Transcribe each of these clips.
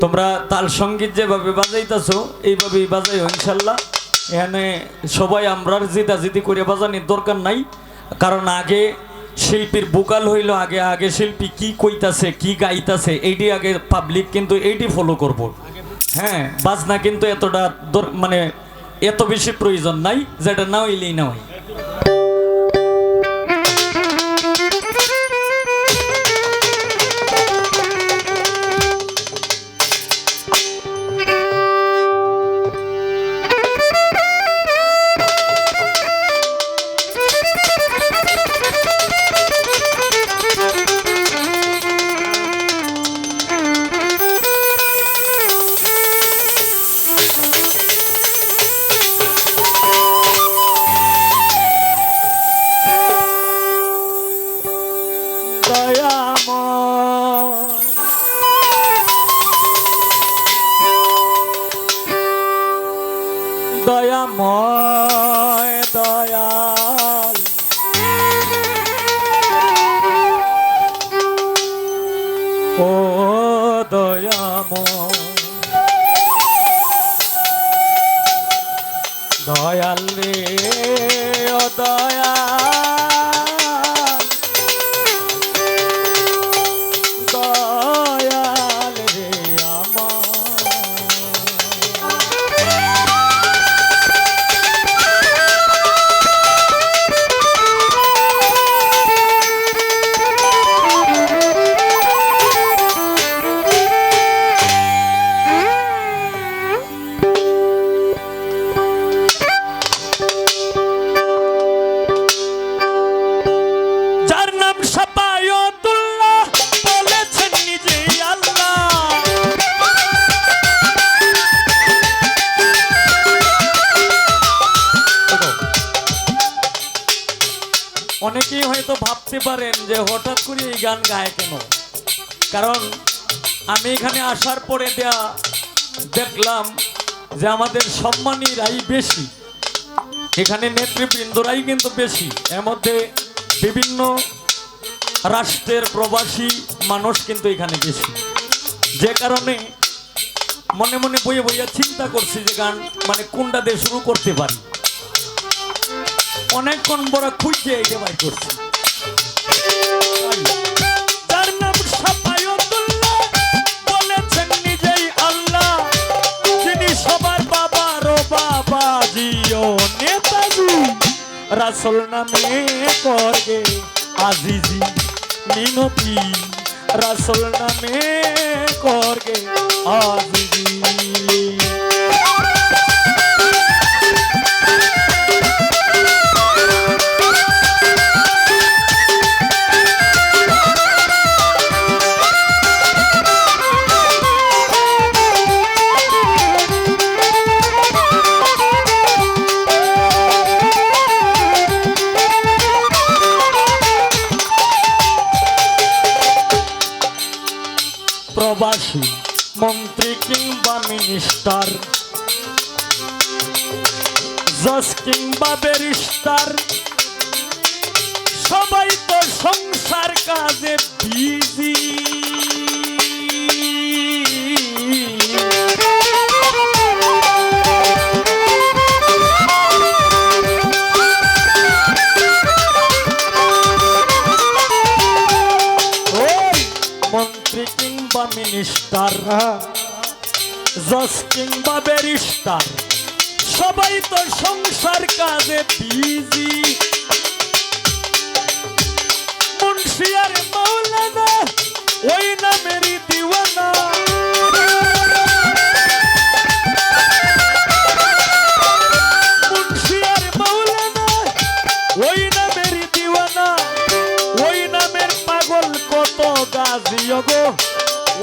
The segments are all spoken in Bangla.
তোমরা তাল সঙ্গীত যেভাবে বাজাইতেছো এইভাবেই বাজাইও ইনশাল্লাহ। এখানে সবাই আমরার জিদাজিদি করে বাজানোর দরকার নাই, কারণ আগে শিল্পীর ভোকাল হইল, আগে আগে শিল্পী কি কইতাছে কি গাইতাছে এইটি আগে পাবলিক কিন্তু এইটি ফলো করব। হ্যাঁ, বাজনা কিন্তু এতটা মানে এত বেশি প্রয়োজন নাই, যেটা না হইলেই না হয়। দয়াময় দয়াল ও দয়াময় দয়াল রে ও দয়াল দয়াল রে আমার অনেকেই হয়তো ভাবতে পারেন যে হঠাৎ করে এই গান গায় কেন, কারণ আমি এখানে আসার পরে দেখলাম যে আমাদের সম্মানীরাই বেশি, এখানে নেতৃবৃন্দরাই কিন্তু বেশি, এর মধ্যে বিভিন্ন রাষ্ট্রের প্রবাসী মানুষ কিন্তু এখানে বেশি, যে কারণে মনে মনে বইয়ে বইয়ে চিন্তা করছি যে গান মানে কোনটা দিয়ে শুরু করতে পারি। অনেকক্ষণ বড় খুঁজে এইটা বাই করছি। তার নাম সাফায়াতুল্লাহ, বলেছেন নিজেই আল্লাহ, যিনি সবার বাবারও বাবাজি ও নেতাজি, রাসূল নামে করবে আজিজি মিনতি, রাসূল নামে করবে আজিজি। প্রবাসী মন্ত্রী কিংবা মিনিস্টার, জজ কিংবা ব্যারিস্টার, সবাই তো সংসার কাজে বিজি, মিনিস্টার জজ কিংবা ব্যারিস্টার, সবাই তো সংসার কাজে বিজি, মুন্সি আর মাওলানা ওই নামেরই দিওয়ানা, মুন্সি আর মাওলানা ওই নামেরই দিওয়ানা, ওই নামের পাগল কত গাজিও গো,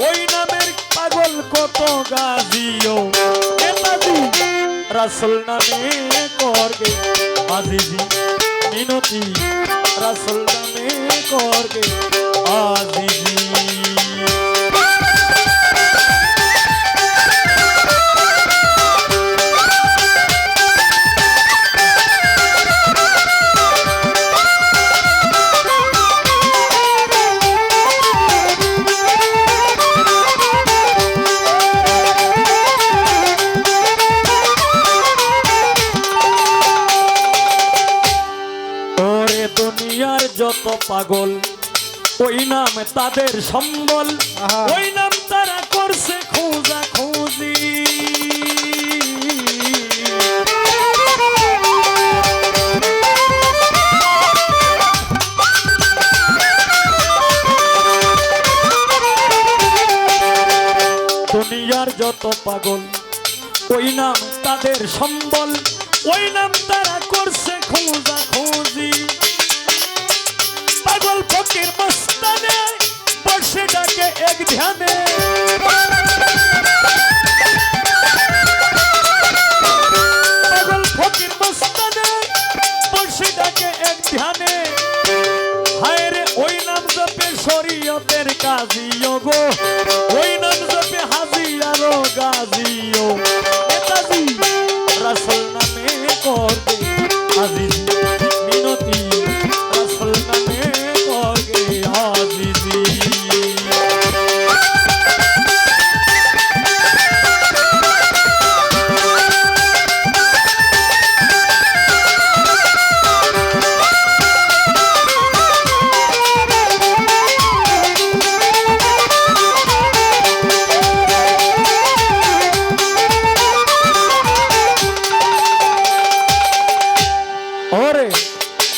ওই নামের পাগল কত গাজিও নেতাজি, রাসূল নামে করবে আজিজি মিনতি, রাসূল নামে করবে আজিজি। পাগল ওই নাম তাদের সম্বল, ওই নাম তারা করছে খোঁজা খুঁজি। দুনিয়ার যত পাগল ওই নাম তাদের সম্বল, ওই নাম তারা করছে খোঁজা খুঁজি। পাগল ফকির মস্তানে বসে ডাকে এক ধ্যানে, পাগল ফকির মস্তানে বসে ডাকে এক ধ্যানে। হায় রে ওই নাম জপে শরীয়তের কাজিও গো, ওই নাম জপে হাজি আরো গাজিও। নেতাজি রাসূল নামে করবে আজিজি মিনতি, রাসূল নামে করবে আজিজি।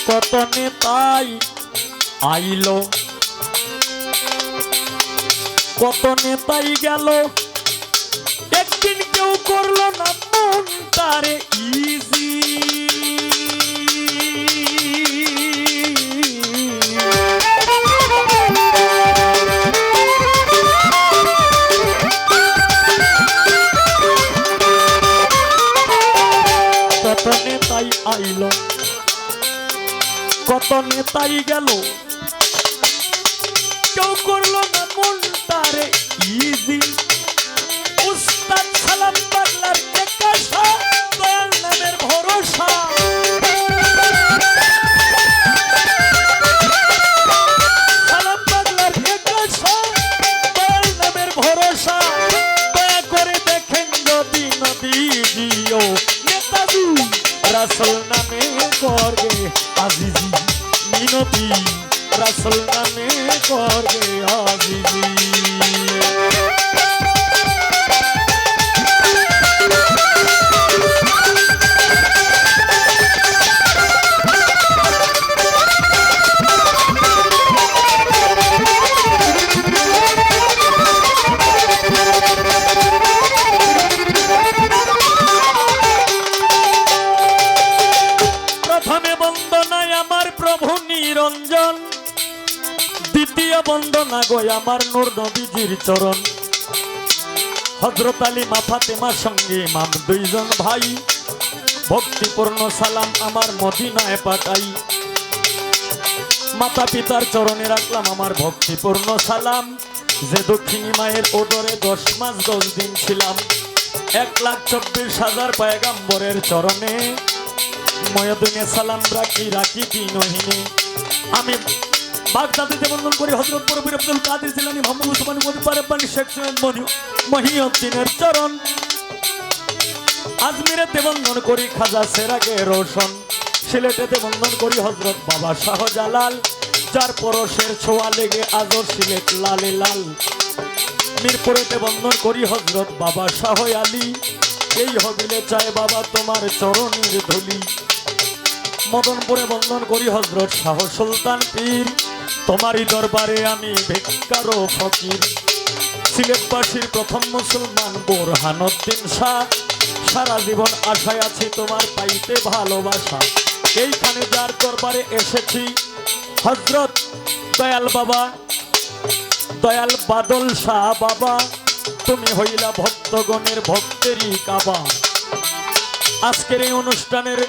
কত নেতাই আইলো, কত নেতাই গেল, একদিন কেউ করলো না মন তারে ইজি। কত নেতাই আইলো, কত নেতাই গেল, কেউ করলো না মন তারে ইজি। উস্তাদ সালাম পাগলার একাশা, দয়াল নামের ভরসা। সালাম পাগলার একাশা, দয়াল নামের ভরসা। দয়া করে দেখেন যদি নদী দিও, নেতাজি রাসূল নামে করবে আজিজি মিনতি, রাসূল নামে করবে আজিজি। প্রথমে বন্দনায় আমার প্রভু নিরঞ্জন, দ্বিতীয় বন্দনা গো আমার নূর নবীজির চরণ। হযরত আলী মা ফাতেমার সঙ্গে ইমাম দুইজন ভাই, ভক্তিপূর্ণ সালাম আমার মদিনায় পাঠাই। মাতা পিতার চরণে রাখলাম আমার ভক্তিপূর্ণ সালাম, যে দক্ষিণী মায়ের ওদরে 10 মাস 10 দিন ছিলাম। 1,24,000 পয়গম্বরের চরণে ময়দিনে সালাম রাখি রাখি দিনহীনে। আমি বাগদাদিতে বন্দন করি হযরত পীর আব্দুল কাদের জিলানী, মোহাম্মদ উসমান গনি, পারেবানি শেখ সৈয়দ মহিউদ্দিনের চরণ। আজমিরেতে বন্দন করি খাজা সেরাগে রোশন, সিলেটেতে বন্দন করি হযরত বাবা শাহজালাল, যার পরশের ছোঁয়া লেগে আজও সিলেট লালে লাল। মিরপুরেতে বন্দন করি হযরত বাবা শাহ আলী, এই হবিলে চায় বাবা তোমার চরণের ধুলি। মদনপুরে বন্দন করি হযরত শাহ সুলতান পীর, তোমারই দরবারে আমি ভিক্ষার ফকির। সিলেটবাসীর প্রথম মুসলমান বোরহানুদ্দিন শাহ, সারা জীবন আশায় আছি তোমার পাইতে ভালোবাসা। এইখানে যার দরবারে এসেছি হযরত দয়াল বাবা, দয়াল বাদল শাহ বাবা, তুমি হইলা ভক্তগণের ভক্তেরই কাবা। আজকের এই অনুষ্ঠানের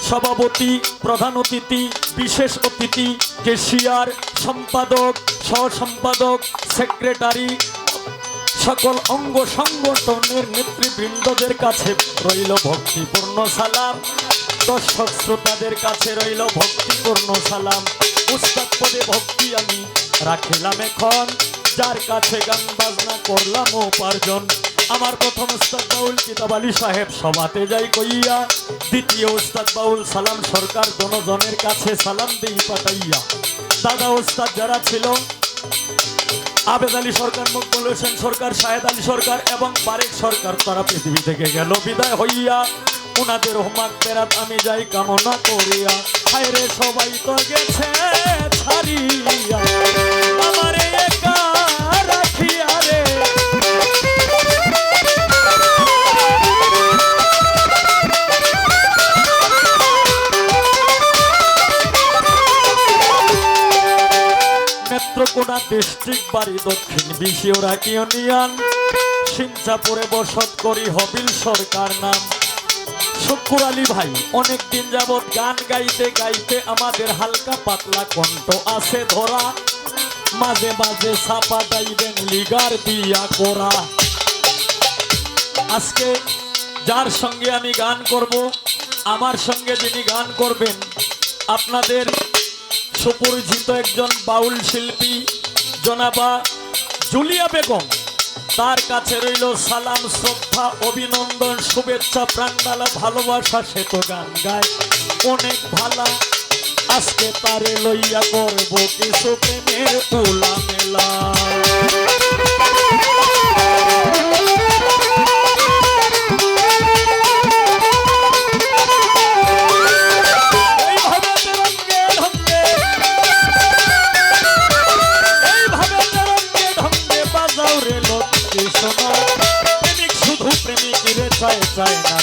সভাপতি, প্রধান অতিথি, বিশেষ অতিথি, কেশিয়ার, সম্পাদক, সহ সম্পাদক, সেক্রেটারি, সকল অঙ্গ সংগঠনের নেতৃবৃন্দদের কাছে রইল ভক্তিপূর্ণ সালাম। দর্শক শ্রোতাদের কাছে রইল ভক্তিপূর্ণ সালাম। উস্তাদ পদে ভক্তি আমি রাখিলাম এখন, যার কাছে গান বাজনা করলাম উপার্জন। আমার প্রথম উস্তাদ বাউল কিতাব আলী সাহেব সভাতে যাই কইয়া, দ্বিতীয় উস্তাদ বাউল সালাম সরকার দনজনের কাছে সালাম দেই পাঠাইয়া। দাদা উস্তাদ যারা ছিল আবেদ আলী সরকার, মকবুল হোসেন সরকার, শাহেদ আলী সরকার এবং বারেক সরকার, তারা পৃথিবী থেকে গেল বিদায় হইয়া। ওনাদের হোমাক পেরাত আমি যাই কামনা করিয়া। হায়রে সবাই তো গেছে ছাড়িয়া, আমারে একা রাখিয়া রে। নেত্রকোনা ডিস্ট্রিক্ট, বাড়ি দক্ষিণ বিশিওরা ইউনিয়ন, সিংচাপুরে বসত করি, হবিল সরকার নাম। শুকুর আলী ভাই অনেক দিন যাবৎ গান গাইতে গাইতে আমাদের হালকা পাতলা কণ্ঠ আছে ধরা, মাঝে মাঝে ছাপা গাইবেন লিগার দিয়া করা। আজকে যার সঙ্গে আমি গান করব, আমার সঙ্গে যিনি গান করবেন, আপনাদের সুপরিচিত একজন বাউল শিল্পী জনাবা জুলিয়া বেগম, তার কাছে রইল সালাম, শ্রদ্ধা, অভিনন্দন, শুভেচ্ছা, প্রাণডালা ভালোবাসা। সে তো গান গায় অনেক ভালা, আজকে তারে লইয়া করব কিছু প্রেমের উলা মেলা। প্রেমিক শুধু প্রেমিক রে চায় চায় না